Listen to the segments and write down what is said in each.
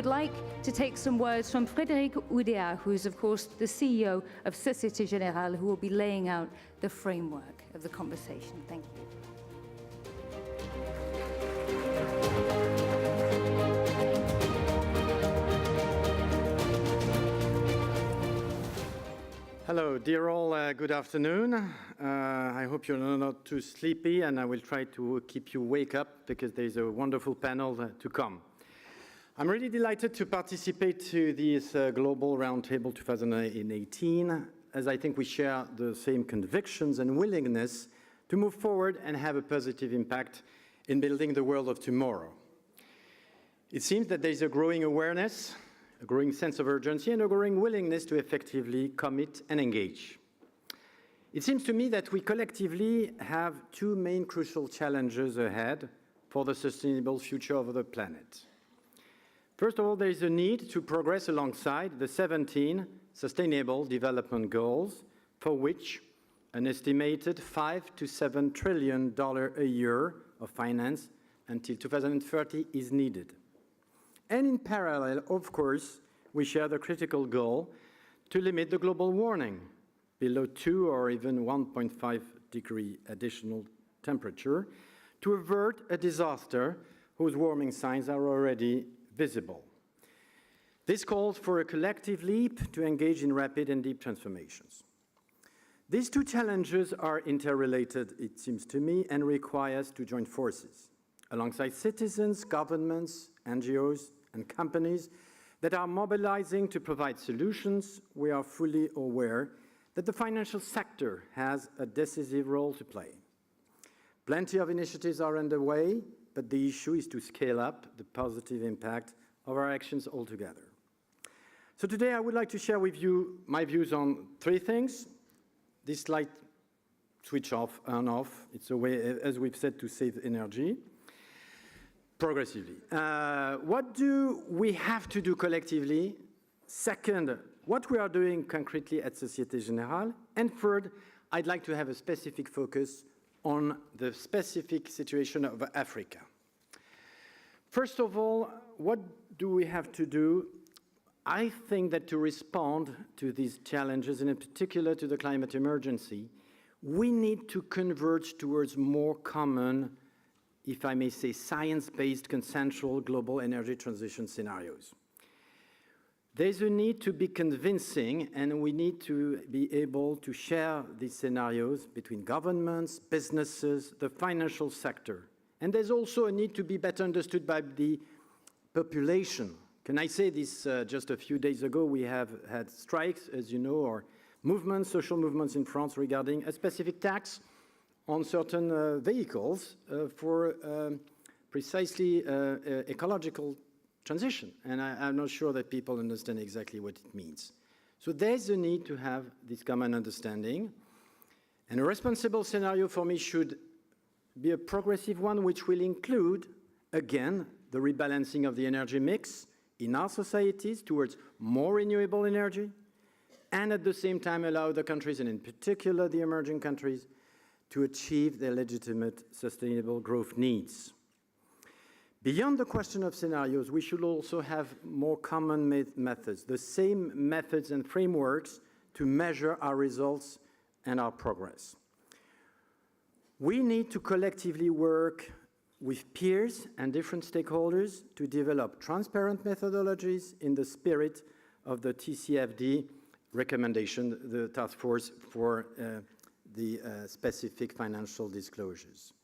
would like to take some words from Frederic Oudéa, who is, of course, the CEO of Société Générale, who will be laying out the framework of the conversation. Thank you. Hello, dear all, good afternoon. I hope you're not too sleepy, and I will try to keep you wake up because there's a wonderful panel to come. I'm really delighted to participate to this Global Roundtable 2018, as I think we share the same convictions and willingness to move forward and have a positive impact in building the world of tomorrow. It seems that there's a growing awareness, a growing sense of urgency, and a growing willingness to effectively commit and engage. It seems to me that we collectively have two main crucial challenges ahead for the sustainable future of the planet. First of all, there is a need to progress alongside the 17 Sustainable Development Goals, for which an estimated $5 to $7 trillion a year of finance until 2030 is needed. And in parallel, of course, we share the critical goal to limit the global warming below 2 or even 1.5 degree additional temperature to avert a disaster whose warming signs are already visible. This calls for a collective leap to engage in rapid and deep transformations. These two challenges are interrelated, it seems to me, and require us to join forces alongside citizens, governments, NGOs, and companies that are mobilizing to provide solutions. We are fully aware that the financial sector has a decisive role to play. Plenty of initiatives are underway, but the issue is to scale up the positive impact of our actions altogether. So today I would like to share with you my views on three things. This light switch off and off, it's a way, as we've said, to save energy. Progressively. What do we have to do collectively? Second, what we are doing concretely at Société Générale. And third, I'd like to have a specific focus on the specific situation of Africa. First of all, what do we have to do? I think that to respond to these challenges, and in particular to the climate emergency, we need to converge towards more common, if I may say, science-based consensual global energy transition scenarios. There's a need to be convincing, and we need to be able to share these scenarios between governments, businesses, the financial sector. And there's also a need to be better understood by the population. Can I say this? Just a few days ago, we have had strikes, as you know, or movements, social movements in France regarding a specific tax on certain vehicles for precisely ecological transition. And I'm not sure that people understand exactly what it means. So there's a need to have this common understanding. And a responsible scenario for me should be a progressive one which will include, again, the rebalancing of the energy mix in our societies towards more renewable energy, and at the same time allow the countries, and in particular the emerging countries, to achieve their legitimate sustainable growth needs. Beyond the question of scenarios, we should also have more common methods, the same methods and frameworks to measure our results and our progress. We need to collectively work with peers and different stakeholders to develop transparent methodologies in the spirit of the TCFD recommendation, the task force for the specific financial disclosures.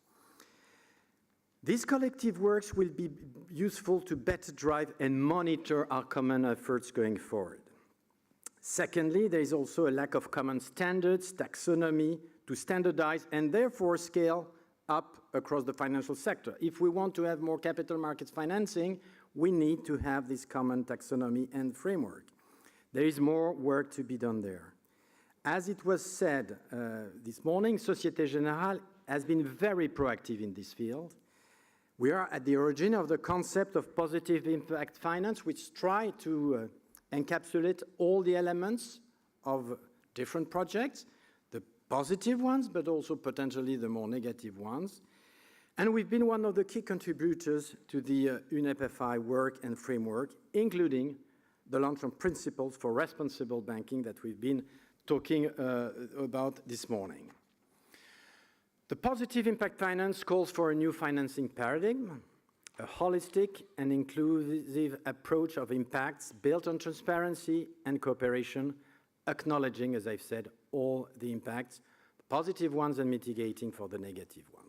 These collective works will be useful to better drive and monitor our common efforts going forward. Secondly, there is also a lack of common standards, taxonomy to standardize and therefore scale up across the financial sector. If we want to have more capital markets financing, we need to have this common taxonomy and framework. There is more work to be done there. As it was said this morning, Société Générale has been very proactive in this field. We are at the origin of the concept of positive impact finance, which try to encapsulate all the elements of different projects, the positive ones, but also potentially the more negative ones. And we've been one of the key contributors to the UNEP FI work and framework, including the launch of principles for responsible banking that we've been talking about this morning. The positive impact finance calls for a new financing paradigm, a holistic and inclusive approach of impacts built on transparency and cooperation, acknowledging, as I've said, all the impacts, the positive ones and mitigating for the negative ones.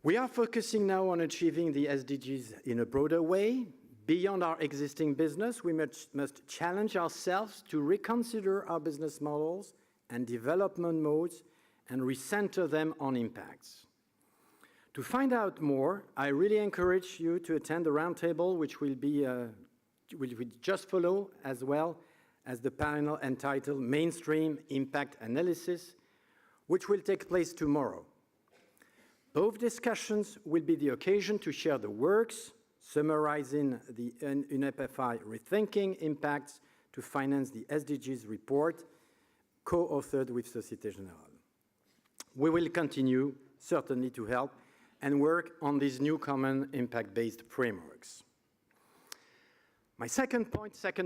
We are focusing now on achieving the SDGs in a broader way. Beyond our existing business, we must challenge ourselves to reconsider our business models and development modes and recenter them on impacts. To find out more, I really encourage you to attend the roundtable, which will just follow, as well as the panel entitled Mainstream Impact Analysis, which will take place tomorrow. Both discussions will be the occasion to share the works, summarizing the UNEP FI Rethinking Impacts to Finance the SDGs report, co-authored with Société Générale. We will continue, certainly, to help and work on these new common impact-based frameworks. My second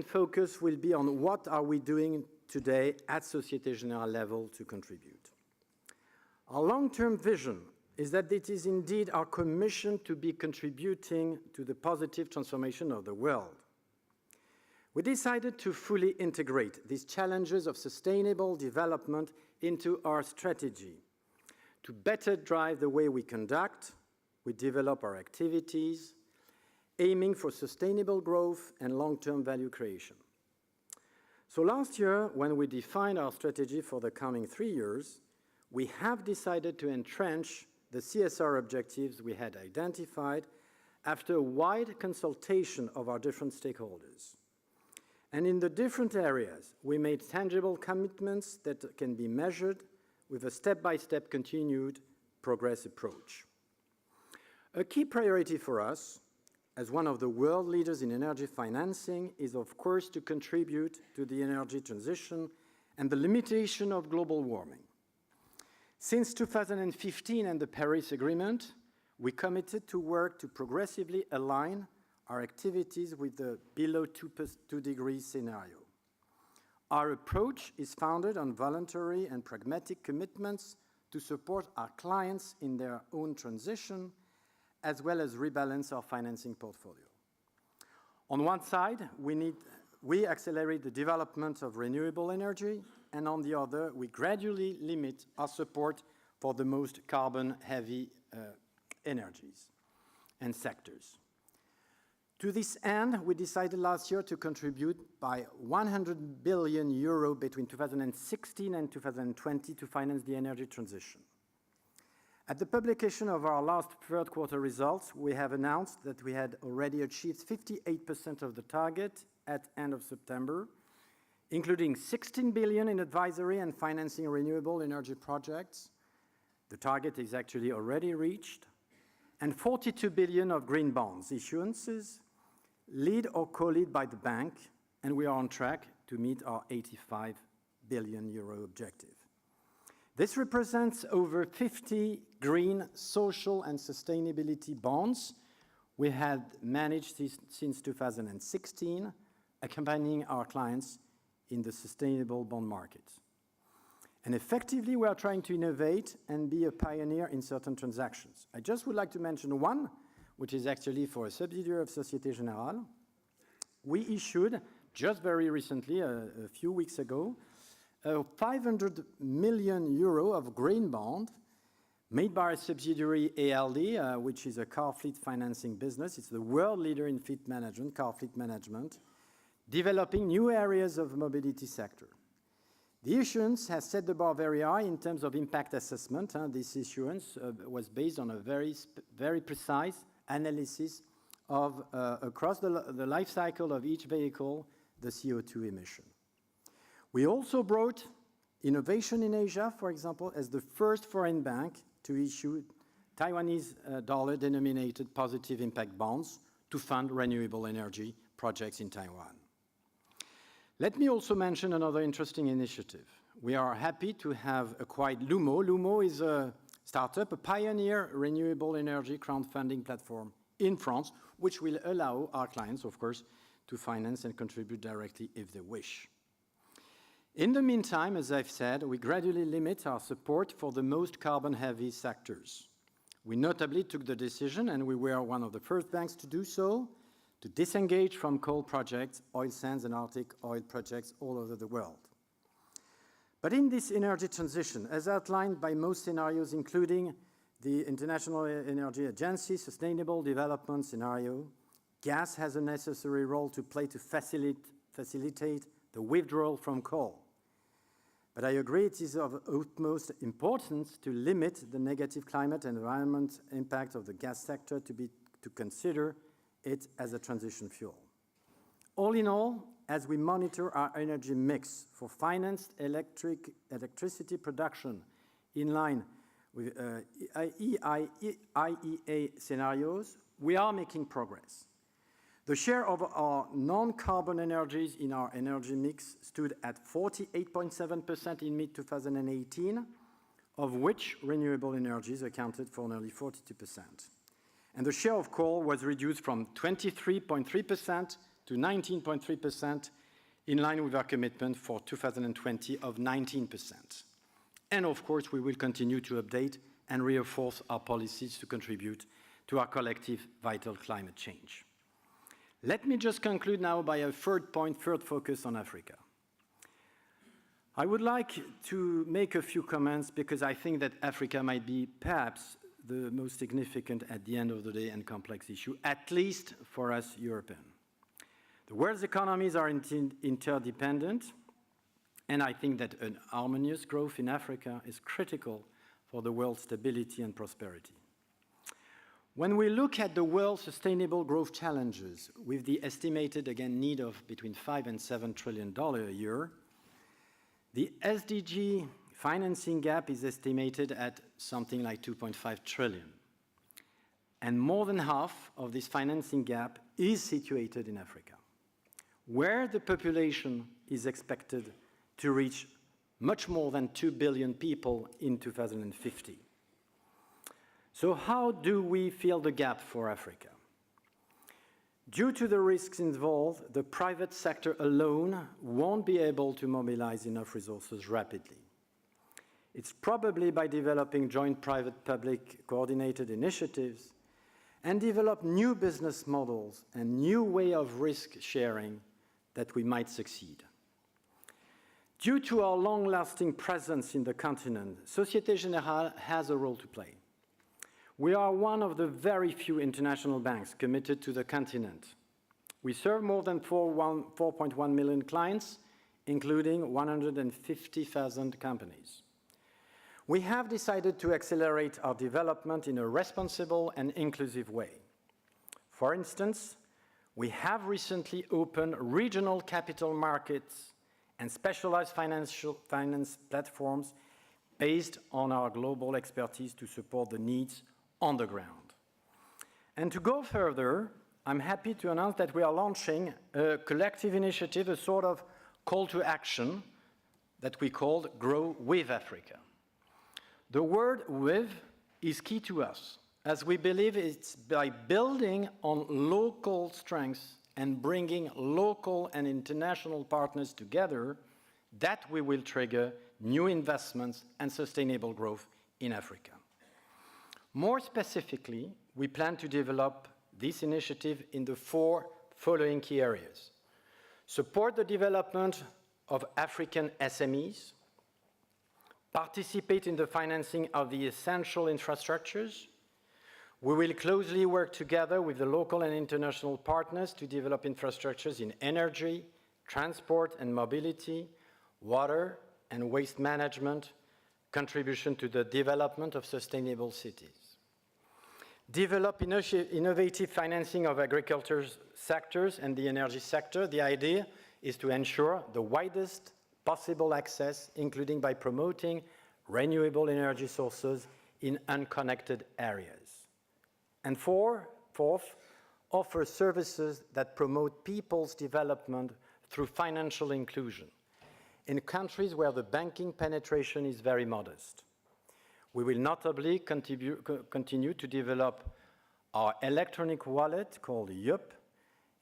focus will be on what are we doing today at Société Générale level to contribute. Our long-term vision is that it is indeed our commission to be contributing to the positive transformation of the world. We decided to fully integrate these challenges of sustainable development into our strategy to better drive the way we conduct, we develop our activities, aiming for sustainable growth and long-term value creation. So last year, when we defined our strategy for the coming 3 years, we have decided to entrench the CSR objectives we had identified after a wide consultation of our different stakeholders. And in the different areas, we made tangible commitments that can be measured with a step-by-step continued progress approach. A key priority for us, as one of the world leaders in energy financing, is of course to contribute to the energy transition and the limitation of global warming. Since 2015 and the Paris Agreement, we committed to work to progressively align our activities with the below 2 degrees scenario. Our approach is founded on voluntary and pragmatic commitments to support our clients in their own transition, as well as rebalance our financing portfolio. On one side, we accelerate the development of renewable energy, and on the other, we gradually limit our support for the most carbon-heavy energies and sectors. To this end, we decided last year to contribute by 100 billion euro between 2016 and 2020 to finance the energy transition. At the publication of our last third quarter results, we have announced that we had already achieved 58% of the target at end of September, including 16 billion in advisory and financing renewable energy projects. The target is actually already reached, and 42 billion of green bonds issuances, lead or co-lead by the bank, and we are on track to meet our 85 billion euro objective. This represents over 50 green, social, and sustainability bonds we had managed since 2016, accompanying our clients in the sustainable bond market. And effectively, we are trying to innovate and be a pioneer in certain transactions. I just would like to mention one, which is actually for a subsidiary of Société Générale. We issued, just very recently, a few weeks ago, a 500 million euro of green bond made by a subsidiary ALD, which is a car fleet financing business. It's the world leader in fleet management, car fleet management, developing new areas of mobility sector. The issuance has set the bar very high in terms of impact assessment. This issuance was based on a very precise analysis of, across the life cycle of each vehicle, the CO2 emission. We also brought innovation in Asia, for example, as the first foreign bank to issue Taiwanese dollar-denominated positive impact bonds to fund renewable energy projects in Taiwan. Let me also mention another interesting initiative. We are happy to have acquired Lumo. Lumo is a startup, a pioneer renewable energy crowdfunding platform in France, which will allow our clients, of course, to finance and contribute directly if they wish. In the meantime, as I've said, we gradually limit our support for the most carbon-heavy sectors. We notably took the decision, and we were one of the first banks to do so, to disengage from coal projects, oil sands and Arctic oil projects all over the world. But in this energy transition, as outlined by most scenarios, including the International Energy Agency Sustainable Development Scenario, gas has a necessary role to play to facilitate the withdrawal from coal. But I agree it is of utmost importance to limit the negative climate and environment impact of the gas sector to consider it as a transition fuel. All in all, as we monitor our energy mix for financed electricity production in line with IEA scenarios, we are making progress. The share of our non-carbon energies in our energy mix stood at 48.7% in mid-2018, of which renewable energies accounted for nearly 42%. And the share of coal was reduced from 23.3% to 19.3%, in line with our commitment for 2020 of 19%. And of course, we will continue to update and reinforce our policies to contribute to our collective vital climate change. Let me just conclude now by a third focus on Africa. I would like to make a few comments because I think that Africa might be perhaps the most significant at the end of the day and complex issue, at least for us Europeans. The world's economies are interdependent, and I think that an harmonious growth in Africa is critical for the world's stability and prosperity. When we look at the world's sustainable growth challenges, with the estimated, again, need of between $5 and $7 trillion a year, the SDG financing gap is estimated at something like 2.5 trillion. And more than half of this financing gap is situated in Africa, where the population is expected to reach much more than 2 billion people in 2050. So how do we fill the gap for Africa? Due to the risks involved, the private sector alone won't be able to mobilize enough resources rapidly. It's probably by developing joint private-public coordinated initiatives and develop new business models and new way of risk sharing that we might succeed. Due to our long-lasting presence in the continent, Société Générale has a role to play. We are one of the very few international banks committed to the continent. We serve more than 4.1 million clients, including 150,000 companies. We have decided to accelerate our development in a responsible and inclusive way. For instance, we have recently opened regional capital markets and specialized finance platforms based on our global expertise to support the needs on the ground. And to go further, I'm happy to announce that we are launching a collective initiative, a sort of call to action that we called Grow with Africa. The word with is key to us, as we believe it's by building on local strengths and bringing local and international partners together that we will trigger new investments and sustainable growth in Africa. More specifically, we plan to develop this initiative in the 4 following key areas. Support the development of African SMEs, participate in the financing of the essential infrastructures. We will closely work together with the local and international partners to develop infrastructures in energy, transport and mobility, water and waste management, contribution to the development of sustainable cities. Develop innovative financing of agriculture sectors and the energy sector. The idea is to ensure the widest possible access, including by promoting renewable energy sources in unconnected areas. And fourth, offer services that promote people's development through financial inclusion in countries where the banking penetration is very modest. We will notably continue to develop our electronic wallet called UNEP.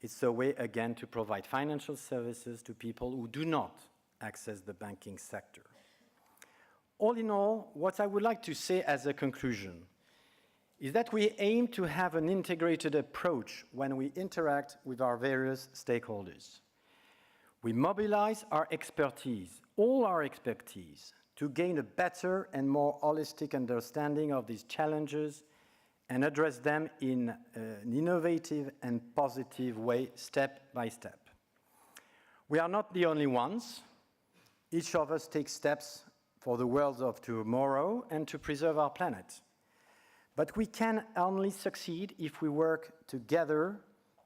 It's a way, again, to provide financial services to people who do not access the banking sector. All in all, what I would like to say as a conclusion is that we aim to have an integrated approach when we interact with our various stakeholders. We mobilize our expertise, all our expertise, to gain a better and more holistic understanding of these challenges and address them in an innovative and positive way, step by step. We are not the only ones. Each of us takes steps for the world of tomorrow and to preserve our planet. But we can only succeed if we work together,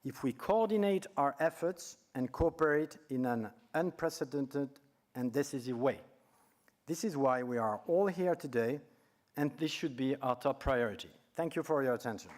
if we coordinate our efforts and cooperate in an unprecedented and decisive way. This is why we are all here today, and this should be our top priority. Thank you for your attention.